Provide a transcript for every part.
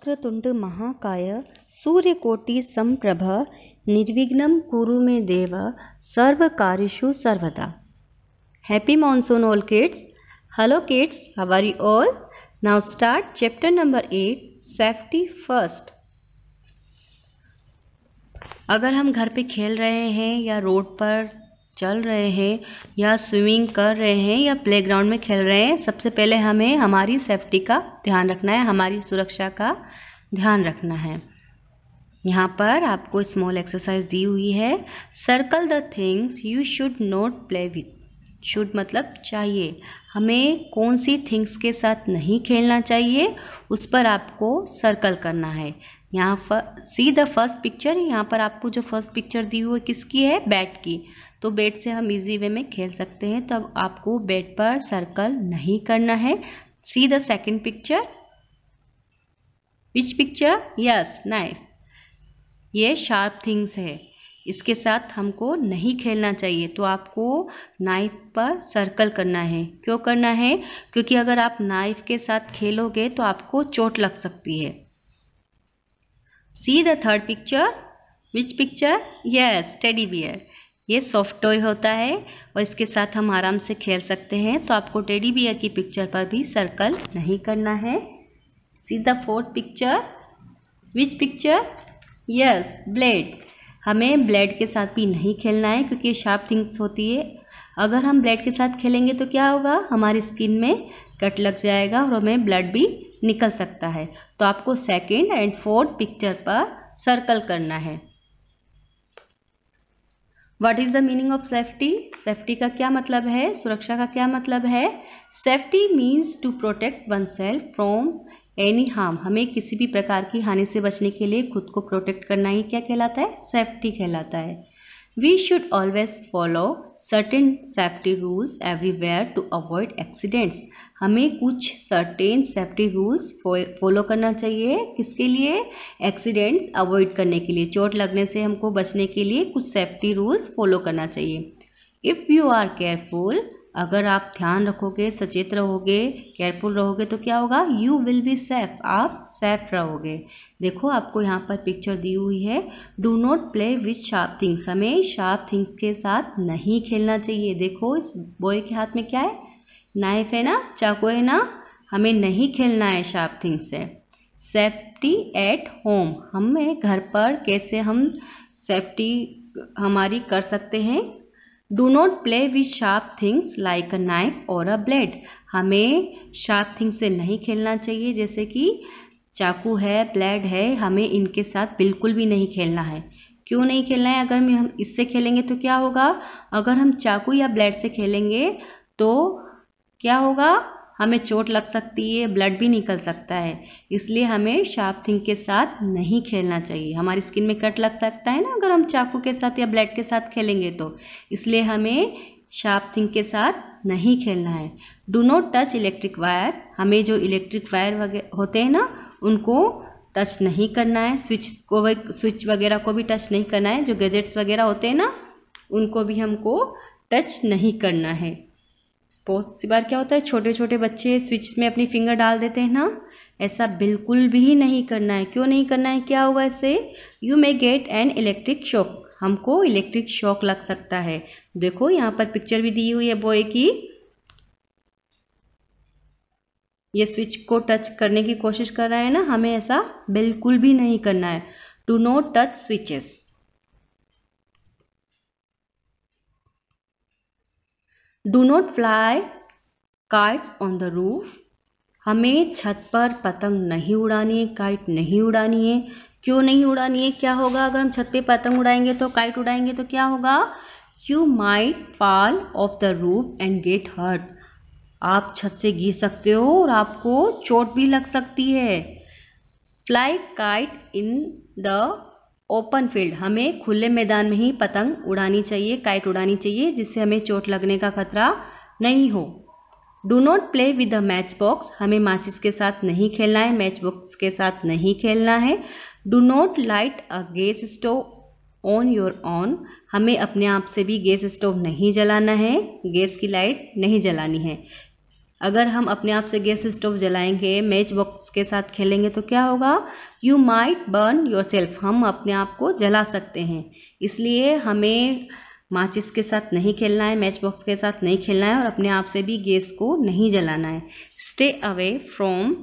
वक्रतुंड महाकाय सूर्यकोटि समप्रभ निर्विघ्नं कुरु मे देव सर्वकार्येषु सर्वदा. Happy monsoon all kids. Hello kids, how are you all? Now start chapter number 8, safety first. अगर हम घर पे खेल रहे हैं या रोड पर चल रहे हैं या स्विमिंग कर रहे हैं या प्लेग्राउंड में खेल रहे हैं, सबसे पहले हमें हमारी सेफ्टी का ध्यान रखना है, हमारी सुरक्षा का ध्यान रखना है. यहाँ पर आपको स्मॉल एक्सरसाइज दी हुई है. Circle the things you should not play with. Should मतलब चाहिए, हमें कौन सी थिंग्स के साथ नहीं खेलना चाहिए उस पर आपको सर्कल करना है. यहाँ पर सी द फर्स्ट पिक्चर. यहाँ पर आपको जो फर्स्ट पिक्चर दी हुई है किसकी है? बैट की. तो बैट से हम इजी वे में खेल सकते हैं, तब आपको बैट पर सर्कल नहीं करना है. See the second picture. Which picture? Yes, knife. ये शार्प थिंग्स है, इसके साथ हमको नहीं खेलना चाहिए, तो आपको नाइफ पर सर्कल करना है. क्यों करना है? क्योंकि अगर आप नाइफ के साथ खेलोगे तो आपको चोट लग सकती है. See the third picture. Which picture? Yes, teddy bear. ये सॉफ्ट टॉय होता है और इसके साथ हम आराम से खेल सकते हैं, तो आपको टेडी बियर की पिक्चर पर भी सर्कल नहीं करना है. See the fourth picture. Which picture? Yes, blade. हमें ब्लेड के साथ भी नहीं खेलना है क्योंकि ये शार्प थिंग्स होती है. अगर हम ब्लेड के साथ खेलेंगे तो क्या होगा? हमारी स्किन में कट लग जाएगा और हमें ब्लड भी निकल सकता है. तो आपको सेकंड एंड फोर्थ पिक्चर पर सर्कल करना है. What is the meaning of safety? Safety का क्या मतलब है? सुरक्षा का क्या मतलब है? Safety means to protect oneself from any harm. हमें किसी भी प्रकार की हानि से बचने के लिए खुद को प्रोटेक्ट करना ही क्या कहलाता है? सेफ्टी कहलाता है. We should always follow certain safety rules everywhere to avoid accidents. हमें कुछ सर्टेन सेफ्टी रूल्स फॉलो करना चाहिए. किसके लिए? एक्सीडेंट्स अवॉइड करने के लिए, चोट लगने से हमको बचने के लिए कुछ सेफ्टी रूल्स फॉलो करना चाहिए. इफ़ यू आर केयरफुल, अगर आप ध्यान रखोगे, सचेत रहोगे, केयरफुल रहोगे तो क्या होगा? You will be safe. आप सेफ रहोगे. देखो आपको यहाँ पर पिक्चर दी हुई है. Do not play with sharp things. हमें शार्प थिंग्स के साथ नहीं खेलना चाहिए. देखो इस बॉय के हाथ में क्या है? नाइफ है ना, चाकू है ना. हमें नहीं खेलना है शार्प थिंग्स से. Safety at home. हमें घर पर कैसे हम सेफ्टी हमारी कर सकते हैं? Do not play with sharp things like a knife और अ ब्लेड. हमें शार्प थिंग्स से नहीं खेलना चाहिए, जैसे कि चाकू है, ब्लेड है, हमें इनके साथ बिल्कुल भी नहीं खेलना है. क्यों नहीं खेलना है? अगर हम इससे खेलेंगे तो क्या होगा? अगर हम चाकू या ब्लेड से खेलेंगे तो क्या होगा? हमें चोट लग सकती है, ब्लड भी निकल सकता है. इसलिए हमें शार्प थिंग के साथ नहीं खेलना चाहिए. हमारी स्किन में कट लग सकता है ना अगर हम चाकू के साथ या ब्लेड के साथ खेलेंगे तो. इसलिए हमें शार्प थिंग के साथ नहीं खेलना है. Do not touch electric wire. हमें जो इलेक्ट्रिक वायर होते हैं ना उनको टच नहीं करना है. स्विच वगैरह को भी टच नहीं करना है. जो गैजेट्स वगैरह होते हैं ना उनको भी हमको टच नहीं करना है. बहुत सी बार क्या होता है, छोटे छोटे बच्चे स्विच में अपनी फिंगर डाल देते हैं ना. ऐसा बिल्कुल भी नहीं करना है. क्यों नहीं करना है? क्या होगा इससे? You may get an electric shock. हमको इलेक्ट्रिक शॉक लग सकता है. देखो यहाँ पर पिक्चर भी दी हुई है बॉय की. ये स्विच को टच करने की कोशिश कर रहा है ना. हमें ऐसा बिल्कुल भी नहीं करना है. Do not touch switches. Do not fly kites on the roof. हमें छत पर पतंग नहीं उड़ानी है, काइट नहीं उड़ानी है. क्यों नहीं उड़ानी है? क्या होगा अगर हम छत पे पतंग उड़ाएंगे तो, काइट उड़ाएंगे तो क्या होगा? You might fall off the roof and get hurt. आप छत से गिर सकते हो और आपको चोट भी लग सकती है. Fly kite in the open field. हमें खुले मैदान में ही पतंग उड़ानी चाहिए, काइट उड़ानी चाहिए, जिससे हमें चोट लगने का खतरा नहीं हो. Do not play with the match box. हमें माचिस के साथ नहीं खेलना है, मैच बॉक्स के साथ नहीं खेलना है. Do not light a gas stove on your on. हमें अपने आप से भी गैस स्टोव नहीं जलाना है, गैस की लाइट नहीं जलानी है. अगर हम अपने आप से गैस स्टोव जलाएंगे, मैच बॉक्स के साथ खेलेंगे तो क्या होगा? You might burn your self, हम अपने आप को जला सकते हैं। इसलिए हमें माचिस के साथ नहीं खेलना है, मैच बॉक्स के साथ नहीं खेलना है और अपने आप से भी गैस को नहीं जलाना है। स्टे अवे फ्रॉम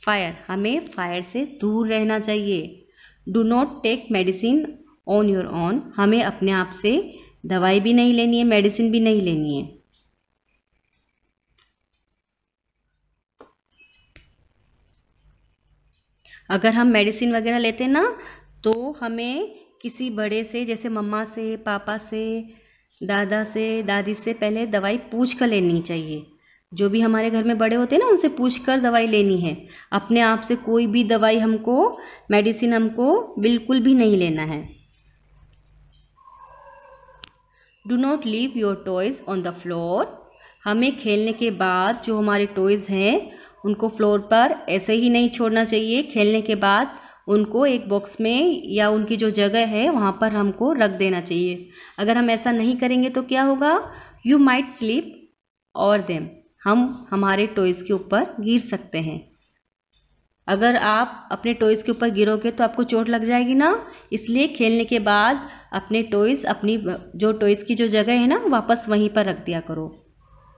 फायर, हमें फायर से दूर रहना चाहिए। Do not take medicine on your own, हमें अपने आप से दवाई भी नहीं लेनी है, मेडिसिन भी नहीं लेनी है। अगर हम मेडिसिन वगैरह लेते हैं ना तो हमें किसी बड़े से, जैसे मम्मा से, पापा से, दादा से, दादी से पहले दवाई पूछ कर लेनी चाहिए। जो भी हमारे घर में बड़े होते हैं ना उनसे पूछ कर दवाई लेनी है। अपने आप से कोई भी दवाई हमको, मेडिसिन हमको बिल्कुल भी नहीं लेना है। Do not leave your toys on the floor, हमें खेलने के बाद जो हमारे टॉयज़ हैं उनको फ्लोर पर ऐसे ही नहीं छोड़ना चाहिए। खेलने के बाद उनको एक बॉक्स में या उनकी जो जगह है वहाँ पर हमको रख देना चाहिए। अगर हम ऐसा नहीं करेंगे तो क्या होगा? यू माइट स्लिप और देम, हम हमारे टॉयज़ के ऊपर गिर सकते हैं। अगर आप अपने टॉयज़ के ऊपर गिरोगे तो आपको चोट लग जाएगी ना। इसलिए खेलने के बाद अपने टॉयज़, अपनी जो टॉयज़ की जो जगह है ना वापस वहीं पर रख दिया करो।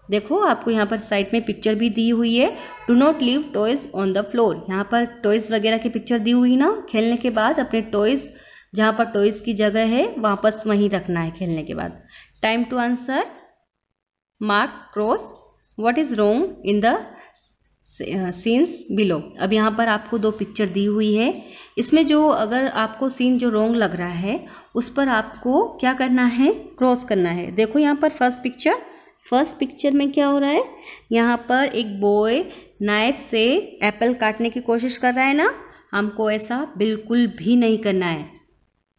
देखो आपको यहाँ पर साइड में पिक्चर भी दी हुई है, do not leave toys on the floor. यहाँ पर टॉयज़ वगैरह की पिक्चर दी हुई ना। खेलने के बाद अपने टॉयज़, जहाँ पर टॉयज़ की जगह है वापस वहीं रखना है खेलने के बाद। Time to answer, mark cross what is wrong in the scenes below. अब यहाँ पर आपको दो पिक्चर दी हुई है, इसमें जो अगर आपको सीन जो रॉन्ग लग रहा है उस पर आपको क्या करना है? क्रॉस करना है। देखो यहाँ पर फर्स्ट पिक्चर में क्या हो रहा है? यहाँ पर एक बॉय नाइफ से एप्पल काटने की कोशिश कर रहा है ना। हमको ऐसा बिल्कुल भी नहीं करना है,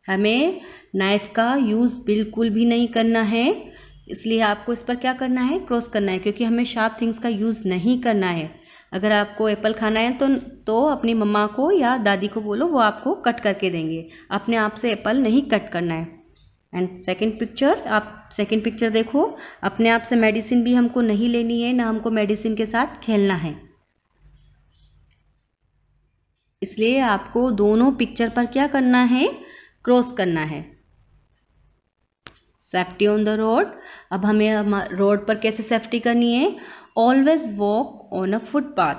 हमें नाइफ का यूज़ बिल्कुल भी नहीं करना है। इसलिए आपको इस पर क्या करना है? क्रॉस करना है, क्योंकि हमें शार्प थिंग्स का यूज़ नहीं करना है। अगर आपको एप्पल खाना है तो अपनी मम्मा को या दादी को बोलो, वो आपको कट करके देंगे। अपने आप से एप्पल नहीं कट करना है। एंड सेकंड पिक्चर, आप सेकंड पिक्चर देखो, अपने आप से मेडिसिन भी हमको नहीं लेनी है, ना हमको मेडिसिन के साथ खेलना है। इसलिए आपको दोनों पिक्चर पर क्या करना है? क्रॉस करना है। सेफ्टी ऑन द रोड, अब हमें रोड पर कैसे सेफ्टी करनी है? Always walk on a footpath,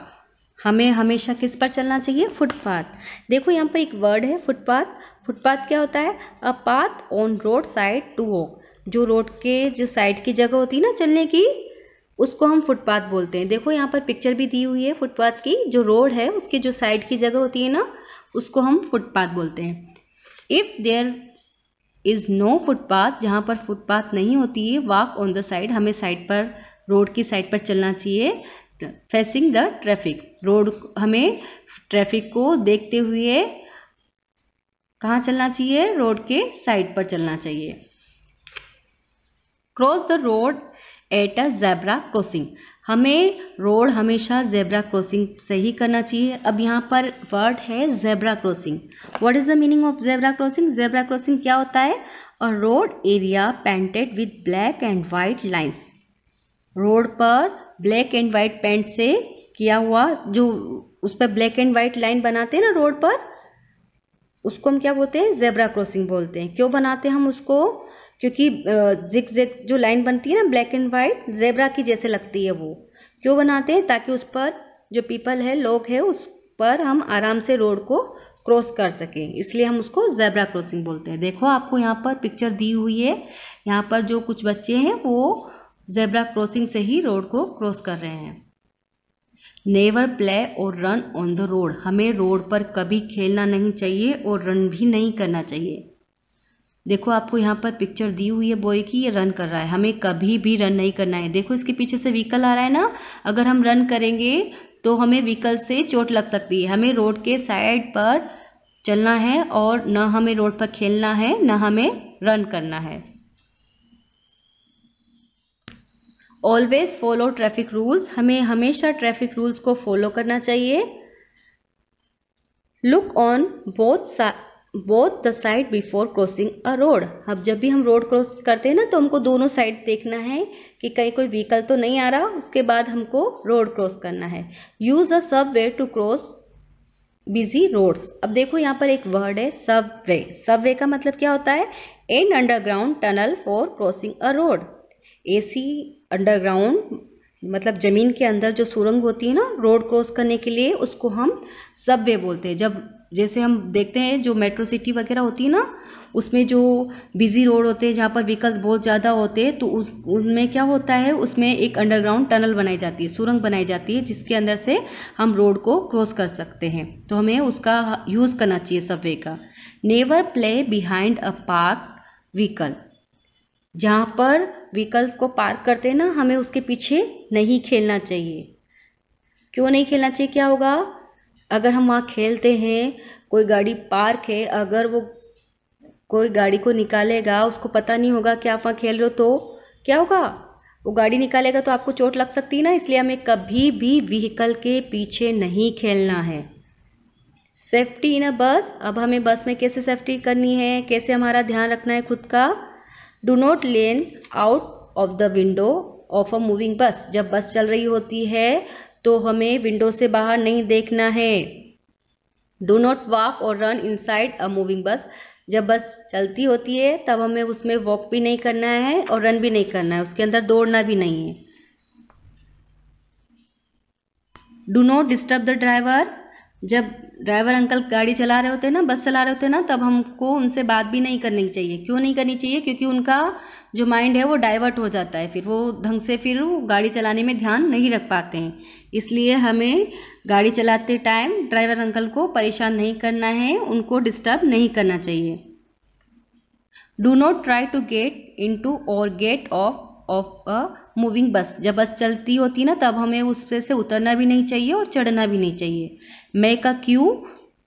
हमें हमेशा किस पर चलना चाहिए? फुटपाथ। देखो यहाँ पर एक वर्ड है फुटपाथ। फुटपाथ क्या होता है? A path on road side to walk, जो रोड के जो साइड की जगह होती है ना चलने की, उसको हम फुटपाथ बोलते हैं। देखो यहाँ पर पिक्चर भी दी हुई है फुटपाथ की। जो रोड है उसकी जो साइड की जगह होती है ना उसको हम फुटपाथ बोलते हैं। If there is no footpath, जहाँ पर फुटपाथ नहीं होती है, वॉक ऑन द साइड, हमें साइड पर, रोड की साइड पर चलना चाहिए। फेसिंग द ट्रैफिक, रोड, हमें ट्रैफिक को देखते हुए कहाँ चलना चाहिए? रोड के साइड पर चलना चाहिए। Cross the road at a zebra crossing, हमें रोड हमेशा ज़ेब्रा क्रॉसिंग से ही करना चाहिए। अब यहाँ पर वर्ड है zebra crossing. What is the meaning of zebra crossing? Zebra crossing क्या होता है? A road area painted with black and white lines, road पर ब्लैक एंड वाइट पेंट से किया हुआ, जो उस पर ब्लैक एंड वाइट लाइन बनाते हैं ना रोड पर, उसको हम क्या बोलते हैं? ज़ेब्रा क्रॉसिंग बोलते हैं। क्यों बनाते हैं हम उसको? क्योंकि जिग जिग जो लाइन बनती है ना ब्लैक एंड वाइट, ज़ेब्रा की जैसे लगती है। वो क्यों बनाते हैं? ताकि उस पर जो पीपल है, लोग हैं, उस पर हम आराम से रोड को क्रॉस कर सकें, इसलिए हम उसको ज़ेब्रा क्रॉसिंग बोलते हैं। देखो आपको यहाँ पर पिक्चर दी हुई है, यहाँ पर जो कुछ बच्चे हैं वो ज़ेब्रा क्रॉसिंग से ही रोड को क्रॉस कर रहे हैं। नेवर प्ले और रन ऑन द रोड, हमें रोड पर कभी खेलना नहीं चाहिए और रन भी नहीं करना चाहिए। देखो आपको यहाँ पर पिक्चर दी हुई है बॉय की, ये रन कर रहा है, हमें कभी भी रन नहीं करना है। देखो इसके पीछे से व्हीकल आ रहा है ना, अगर हम रन करेंगे तो हमें व्हीकल से चोट लग सकती है। हमें रोड के साइड पर चलना है और न हमें रोड पर खेलना है, न हमें रन करना है। ऑलवेज फॉलो ट्रैफिक रूल्स, हमें हमेशा ट्रैफिक रूल्स को फॉलो करना चाहिए। Look on both the side before crossing a road. अब जब भी हम रोड क्रॉस करते हैं ना तो हमको दोनों साइड देखना है कि कहीं कोई व्हीकल तो नहीं आ रहा, उसके बाद हमको रोड क्रॉस करना है। Use a subway to cross busy roads. अब देखो यहाँ पर एक वर्ड है सबवे। सबवे का मतलब क्या होता है? An underground tunnel for crossing a road. AC underground मतलब ज़मीन के अंदर जो सुरंग होती है ना रोड क्रॉस करने के लिए, उसको हम सबवे बोलते हैं। जब जैसे हम देखते हैं जो मेट्रो सिटी वगैरह होती है ना, उसमें जो बिजी रोड होते हैं जहाँ पर व्हीकल्स बहुत ज़्यादा होते हैं, तो उनमें क्या होता है, उसमें एक अंडरग्राउंड टनल बनाई जाती है, सुरंग बनाई जाती है, जिसके अंदर से हम रोड को क्रॉस कर सकते हैं। तो हमें उसका यूज़ करना चाहिए सबवे का। Never play behind a park vehicle. जहाँ पर व्हीकल को पार्क करते हैं ना, हमें उसके पीछे नहीं खेलना चाहिए। क्यों नहीं खेलना चाहिए? क्या होगा अगर हम वहाँ खेलते हैं, कोई गाड़ी पार्क है, अगर वो कोई गाड़ी को निकालेगा, उसको पता नहीं होगा कि आप वहाँ खेल रहे हो, तो क्या होगा? वो गाड़ी निकालेगा तो आपको चोट लग सकती है ना। इसलिए हमें कभी भी व्हीकल के पीछे नहीं खेलना है। सेफ्टी इन अ बस। अब हमें बस में कैसे सेफ्टी करनी है, कैसे हमारा ध्यान रखना है खुद का। Do not lane out of the window of a moving bus. जब बस चल रही होती है तो हमें विंडो से बाहर नहीं देखना है। डू नॉट वॉक और run inside a moving bus. जब बस चलती होती है तब हमें उसमें वॉक भी नहीं करना है और रन भी नहीं करना है, उसके अंदर दौड़ना भी नहीं है। Do not disturb the driver. जब ड्राइवर अंकल गाड़ी चला रहे होते हैं ना, बस चला रहे होते हैं ना, तब हमको उनसे बात भी नहीं करनी चाहिए। क्यों नहीं करनी चाहिए? क्योंकि उनका जो माइंड है वो डाइवर्ट हो जाता है, फिर वो ढंग से फिर गाड़ी चलाने में ध्यान नहीं रख पाते हैं। इसलिए हमें गाड़ी चलाते टाइम ड्राइवर अंकल को परेशान नहीं करना है, उनको डिस्टर्ब नहीं करना चाहिए। Do not try to get into और get off a moving bus. जब बस चलती होती है ना, तब हमें उससे से उतरना भी नहीं चाहिए और चढ़ना भी नहीं चाहिए। Make a queue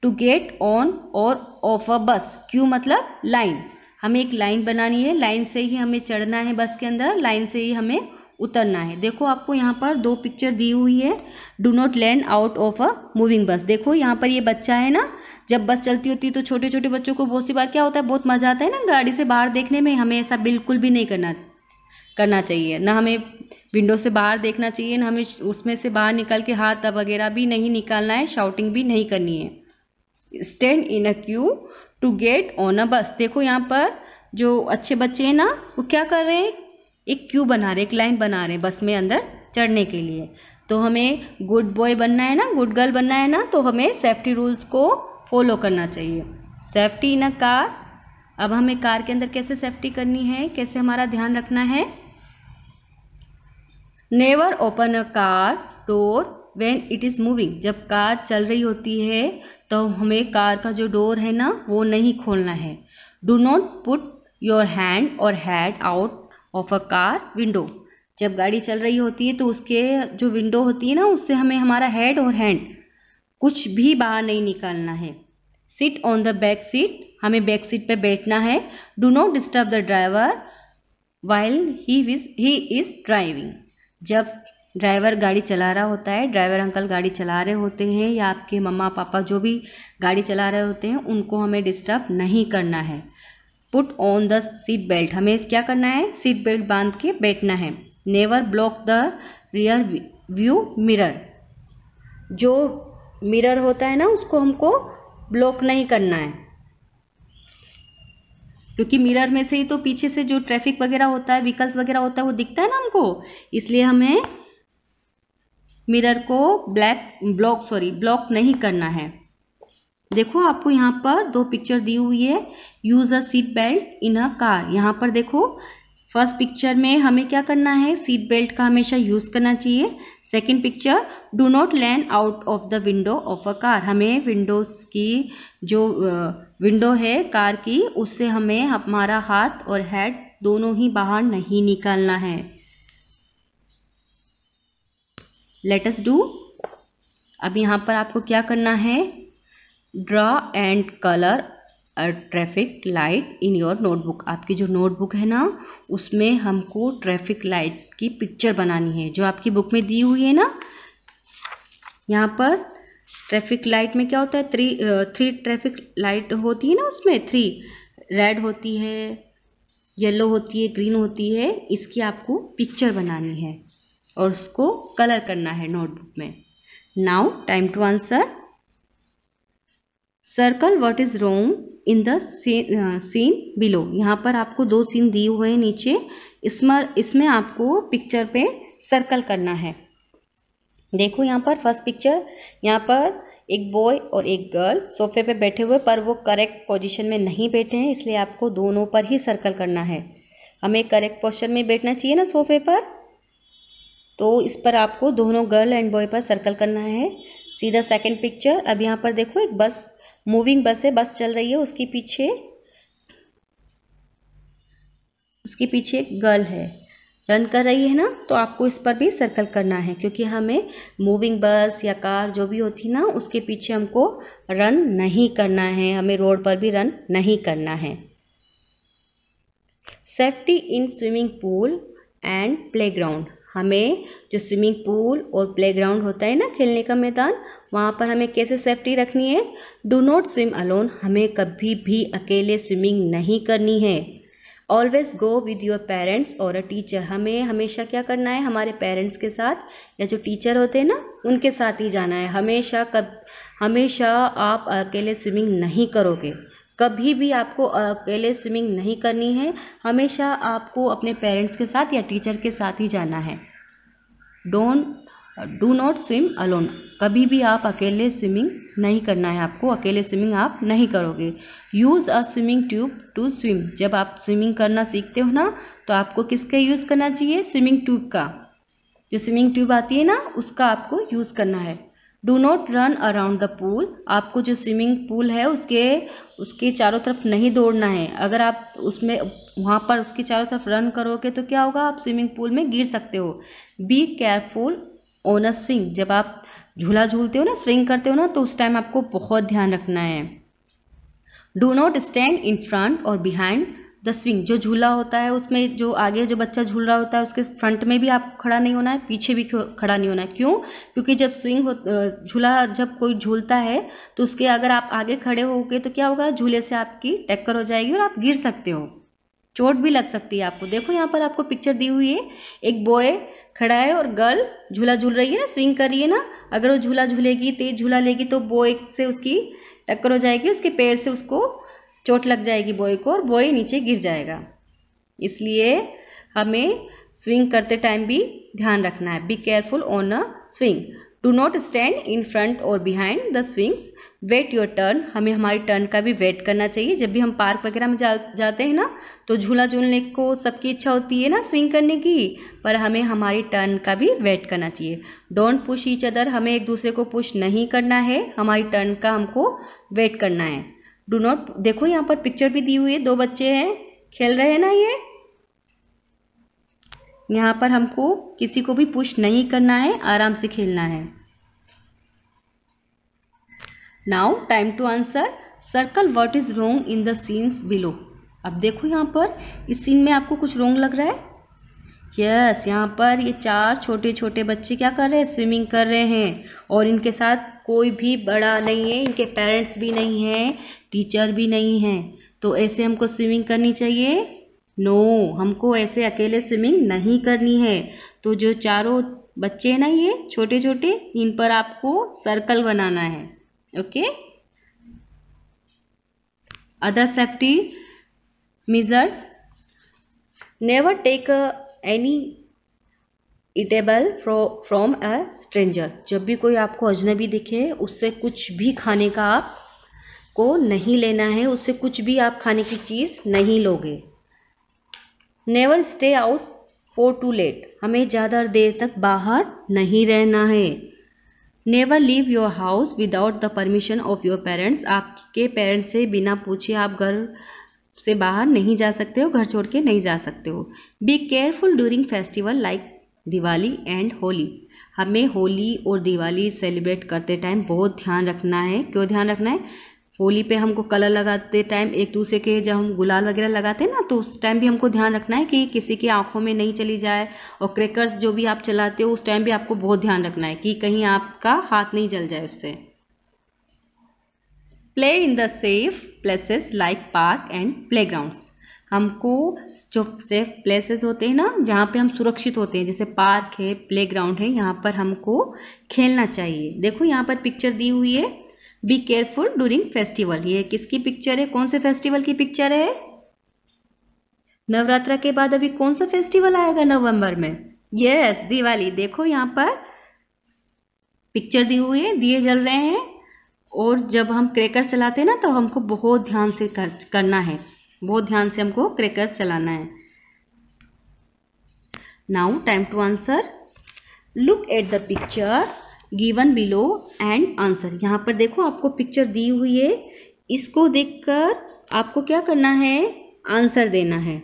to get on और ऑफ अ बस। क्यू मतलब लाइन। हमें एक लाइन बनानी है, लाइन से ही हमें चढ़ना है बस के अंदर, लाइन से ही हमें उतरना है। देखो आपको यहाँ पर दो पिक्चर दी हुई है। Do not land out of a moving बस। देखो यहाँ पर ये बच्चा है ना, जब बस चलती होती है तो छोटे छोटे बच्चों को बहुत सी बार क्या होता है, बहुत मजा आता है ना गाड़ी से बाहर देखने में। हमें ऐसा बिल्कुल भी नहीं करना चाहिए। ना हमें विंडो से बाहर देखना चाहिए, ना हमें उसमें से बाहर निकल के हाथ वगैरह भी नहीं निकालना है, शाउटिंग भी नहीं करनी है। Stand in a queue to get on a bus. देखो यहाँ पर जो अच्छे बच्चे हैं ना, वो क्या कर रहे हैं, एक क्यू बना रहे, एक लाइन बना रहे हैं बस में अंदर चढ़ने के लिए। तो हमें गुड बॉय बनना है ना, गुड गर्ल बनना है ना, तो हमें सेफ्टी रूल्स को फॉलो करना चाहिए। Safety in a car. अब हमें कार के अंदर कैसे सेफ्टी करनी है, कैसे हमारा ध्यान रखना है। Never open a car door when it is moving. जब कार चल रही होती है तो हमें कार का जो डोर है ना वो नहीं खोलना है। Do not put your hand और head out of a car window. जब गाड़ी चल रही होती है तो उसके जो विंडो होती है ना, उससे हमें हमारा हेड और हैंड कुछ भी बाहर नहीं निकालना है। Sit on the back seat. हमें बैक सीट पर बैठना है। Do not disturb the driver while he is driving. जब ड्राइवर गाड़ी चला रहा होता है, ड्राइवर अंकल गाड़ी चला रहे होते हैं, या आपके मम्मा पापा जो भी गाड़ी चला रहे होते हैं, उनको हमें डिस्टर्ब नहीं करना है। Put on the seat belt. हमें क्या करना है, सीट बेल्ट बांध के बैठना है। Never block the rear view mirror. जो मिरर होता है ना, उसको हमको ब्लॉक नहीं करना है, क्योंकि मिरर में से ही तो पीछे से जो ट्रैफिक वगैरह होता है, व्हीकल्स वगैरह होता है, वो दिखता है ना हमको। इसलिए हमें मिरर को ब्लॉक नहीं करना है। देखो आपको यहाँ पर दो पिक्चर दी हुई है। Use a seat belt in a car. यहाँ पर देखो फर्स्ट पिक्चर में हमें क्या करना है, सीट बेल्ट का हमेशा यूज़ करना चाहिए। Second picture, do not land out of the window of a car. हमें विंडोज़ की जो विंडो है कार की, उससे हमें हमारा हाथ और हेड दोनों ही बाहर नहीं निकालना है। Let us do. अब यहाँ पर आपको क्या करना है, draw and colour a traffic light in your notebook. आपकी जो नोटबुक है ना, उसमें हमको ट्रैफिक लाइट की पिक्चर बनानी है, जो आपकी बुक में दी हुई है ना। यहाँ पर ट्रैफिक लाइट में क्या होता है, थ्री ट्रैफिक लाइट होती है ना, उसमें 3 रेड होती है, येलो होती है, ग्रीन होती है। इसकी आपको पिक्चर बनानी है और उसको कलर करना है नोटबुक में। Now time to answer. Circle what is wrong in the scene below. यहाँ पर आपको 2 सीन दिए हुए हैं नीचे, इसमें आपको पिक्चर पे सर्कल करना है। देखो यहाँ पर फर्स्ट पिक्चर, यहाँ पर एक बॉय और एक गर्ल सोफे पे बैठे हुए, पर वो करेक्ट पोजीशन में नहीं बैठे हैं, इसलिए आपको दोनों पर ही सर्कल करना है। हमें करेक्ट पोस्चर में बैठना चाहिए ना सोफे पर, तो इस पर आपको दोनों गर्ल एंड बॉय पर सर्कल करना है। सीधा सेकंड पिक्चर। अब यहाँ पर देखो एक बस, मूविंग बस है, बस चल रही है, उसके पीछे एक गर्ल है, रन कर रही है ना, तो आपको इस पर भी सर्कल करना है, क्योंकि हमें मूविंग बस या कार जो भी होती ना, उसके पीछे हमको रन नहीं करना है, हमें रोड पर भी रन नहीं करना है। Safety in swimming pool and playground. हमें जो स्विमिंग पूल और प्लेग्राउंड होता है ना, खेलने का मैदान, वहाँ पर हमें कैसे सेफ्टी रखनी है। Do not swim alone. हमें कभी भी अकेले स्विमिंग नहीं करनी है। Always go with your parents और अ टीचर। हमें हमेशा क्या करना है, हमारे पेरेंट्स के साथ या जो टीचर होते हैं ना, उनके साथ ही जाना है। हमेशा आप अकेले स्विमिंग नहीं करोगे, कभी भी आपको अकेले स्विमिंग नहीं करनी है, हमेशा आपको अपने पेरेंट्स के साथ या टीचर के साथ ही जाना है। Do not swim alone. कभी भी आप अकेले स्विमिंग नहीं करना है, आपको अकेले स्विमिंग आप नहीं करोगे। Use a swimming tube to swim. जब आप स्विमिंग करना सीखते हो ना, तो आपको किसका यूज़ करना चाहिए, स्विमिंग ट्यूब का। जो स्विमिंग ट्यूब आती है ना, उसका आपको यूज़ करना है। Do not run around the pool. आपको जो स्विमिंग पूल है उसके चारों तरफ नहीं दौड़ना है। अगर आप वहाँ पर उसके चारों तरफ रन करोगे तो क्या होगा, आप स्विमिंग पूल में गिर सकते हो। B careful on a swing. जब आप झूला झूलते हो ना, स्विंग करते हो ना, तो उस टाइम आपको बहुत ध्यान रखना है। Do not stand in front और बिहाइंड द स्विंग। जो झूला होता है उसमें जो आगे जो बच्चा झूल रहा होता है, उसके फ्रंट में भी आपको खड़ा नहीं होना है, पीछे भी खड़ा नहीं होना है। क्यों? क्योंकि जब झूला जब कोई झूलता है, तो उसके अगर आप आगे खड़े होगे तो क्या होगा, झूले से आपकी टक्कर हो जाएगी और आप गिर सकते हो, चोट भी लग सकती है आपको। देखो यहाँ पर आपको पिक्चर दी हुई है, एक बॉय खड़ा है और गर्ल झूला झूल रही है ना, स्विंग कर रही है ना। अगर वो झूला झूलेगी, तेज झूला लेगी, तो बॉय से उसकी टक्कर हो जाएगी, उसके पैर से उसको चोट लग जाएगी बॉय को, और बॉय नीचे गिर जाएगा। इसलिए हमें स्विंग करते टाइम भी ध्यान रखना है। Be careful on a swing. Do not stand in front और behind the swings. Wait your turn. हमें हमारी टर्न का भी वेट करना चाहिए। जब भी हम पार्क वगैरह में जाते हैं ना, तो झूला झूलने को सबकी इच्छा होती है ना, स्विंग करने की, पर हमें हमारी टर्न का भी वेट करना चाहिए। Don't push each other. हमें एक दूसरे को पुश नहीं करना है, हमारी टर्न का हमको वेट करना है। डू नॉट, देखो यहाँ पर पिक्चर भी दी हुई है, 2 बच्चे हैं, खेल रहे हैं ना ये। यहाँ पर हमको किसी को भी पुश नहीं करना है, आराम से खेलना है। Now time to answer. Circle what is wrong in the scenes below. अब देखो यहाँ पर इस सीन में आपको कुछ रॉन्ग लग रहा है। यस, यहाँ पर ये 4 छोटे छोटे बच्चे क्या कर रहे हैं, स्विमिंग कर रहे हैं, और इनके साथ कोई भी बड़ा नहीं है, इनके पेरेंट्स भी नहीं हैं, टीचर भी नहीं हैं। तो ऐसे हमको स्विमिंग करनी चाहिए? नो, हमको ऐसे अकेले स्विमिंग नहीं करनी है। तो जो चारों बच्चे हैं ना, ये छोटे छोटे, इन पर आपको सर्कल बनाना है। Okay. Other safety measures. Never take any eatable from a stranger. जब भी कोई आपको अजनबी दिखे, उससे कुछ भी खाने का आपको नहीं लेना है, उससे कुछ भी आप खाने की चीज़ नहीं लोगे। Never stay out for too late. हमें ज़्यादा देर तक बाहर नहीं रहना है। Never leave your house without the permission of your parents. आपके पेरेंट्स से बिना पूछे आप घर से बाहर नहीं जा सकते हो, घर छोड़ के नहीं जा सकते हो। Be careful during festival like Diwali and Holi. हमें होली और दिवाली सेलिब्रेट करते टाइम बहुत ध्यान रखना है। क्यों ध्यान रखना है? होली पे हमको कलर लगाते टाइम एक दूसरे के, जब हम गुलाल वगैरह लगाते हैं ना, तो उस टाइम भी हमको ध्यान रखना है कि किसी की आंखों में नहीं चली जाए। और क्रैकर्स जो भी आप चलाते हो, उस टाइम भी आपको बहुत ध्यान रखना है कि कहीं आपका हाथ नहीं जल जाए उससे। Play in the safe places like park and playgrounds. हमको जो सेफ प्लेसेस होते हैं ना, जहाँ पे हम सुरक्षित होते हैं, जैसे पार्क है, प्लेग्राउंड है, यहाँ पर हमको खेलना चाहिए। देखो यहाँ पर पिक्चर दी हुई है, बी केयरफुल ड्यूरिंग फेस्टिवल। ये किसकी पिक्चर है, कौन से फेस्टिवल की पिक्चर है? नवरात्रा के बाद अभी कौन सा फेस्टिवल आएगा नवंबर में? यस, दिवाली। देखो यहाँ पर पिक्चर दी हुई है, दिए जल रहे हैं, और जब हम क्रैकर चलाते हैं ना तो हमको बहुत ध्यान से करना है, बहुत ध्यान से हमको क्रैकर्स चलाना है। Now time to answer. Look at the picture given below and answer. यहाँ पर देखो आपको पिक्चर दी हुई है, इसको देखकर आपको क्या करना है, आंसर देना है।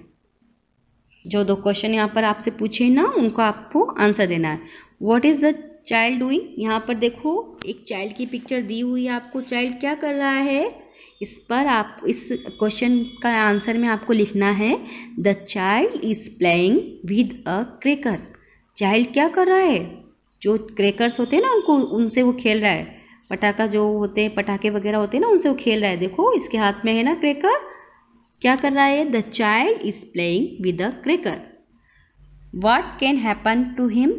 जो दो क्वेश्चन यहाँ पर आपसे पूछे ना, उनको आपको आंसर देना है। What is the child doing? यहाँ पर देखो एक चाइल्ड की पिक्चर दी हुई है आपको, चाइल्ड क्या कर रहा है? इस पर आप इस क्वेश्चन का आंसर में आपको लिखना है the child is playing with a cracker. Child क्या कर रहा है? जो क्रैकर्स होते हैं ना, उनसे वो खेल रहा है। पटाखा जो होते हैं, पटाखे वगैरह होते हैं ना, उनसे वो खेल रहा है। देखो इसके हाथ में है ना क्रैकर, क्या कर रहा है? The child is playing with a cracker. What can happen to him?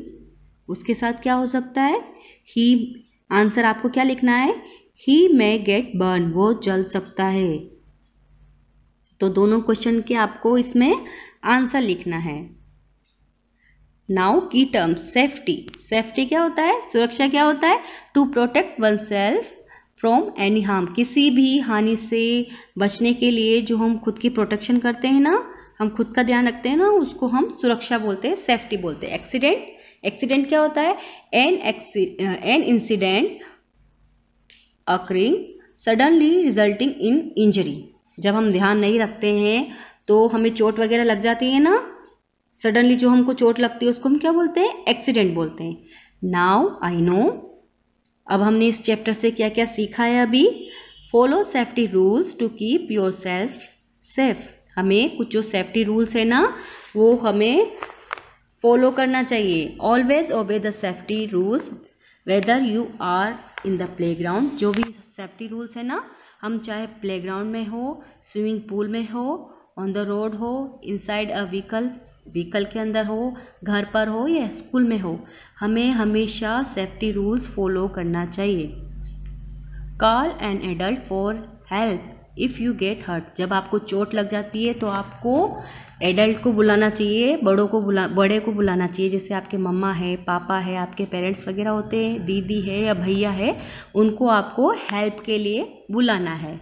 उसके साथ क्या हो सकता है? ही, आंसर आपको क्या लिखना है? ही मे गेट बर्न, वो जल सकता है। तो दोनों क्वेश्चन के आपको इसमें आंसर लिखना है। नाउ की टर्म्स। सेफ्टी। सेफ्टी क्या होता है? सुरक्षा क्या होता है? To protect oneself from any harm. किसी भी हानि से बचने के लिए जो हम खुद की प्रोटेक्शन करते हैं ना, हम खुद का ध्यान रखते हैं ना, उसको हम सुरक्षा बोलते हैं, सेफ्टी बोलते हैं। एक्सीडेंट। एक्सीडेंट क्या होता है? An incident occurring suddenly resulting in injury. जब हम ध्यान नहीं रखते हैं तो हमें चोट वगैरह लग जाती है ना, सडनली जो हमको चोट लगती है उसको हम क्या बोलते हैं? एक्सीडेंट बोलते हैं। Now I know. अब हमने इस चैप्टर से क्या क्या सीखा है अभी? Follow safety rules to keep yourself safe. हमें कुछ जो सेफ्टी रूल्स है ना, वो हमें फॉलो करना चाहिए। Always obey the safety rules whether you are in the playground. जो भी सेफ्टी रूल्स है ना, हम चाहे प्लेग्राउंड में हो, स्विमिंग पूल में हो, ऑन द रोड हो, इनसाइड अ व्हीकल के अंदर हो, घर पर हो या स्कूल में हो, हमें हमेशा सेफ्टी रूल्स फॉलो करना चाहिए। Call an adult for help if you get hurt. जब आपको चोट लग जाती है तो आपको एडल्ट को बुलाना चाहिए, बड़े को बुलाना चाहिए। जैसे आपके मम्मा है, पापा है, आपके पेरेंट्स वगैरह होते हैं, दीदी है या भैया है, उनको आपको हेल्प के लिए बुलाना है।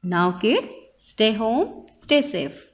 Now kids, stay home, stay safe.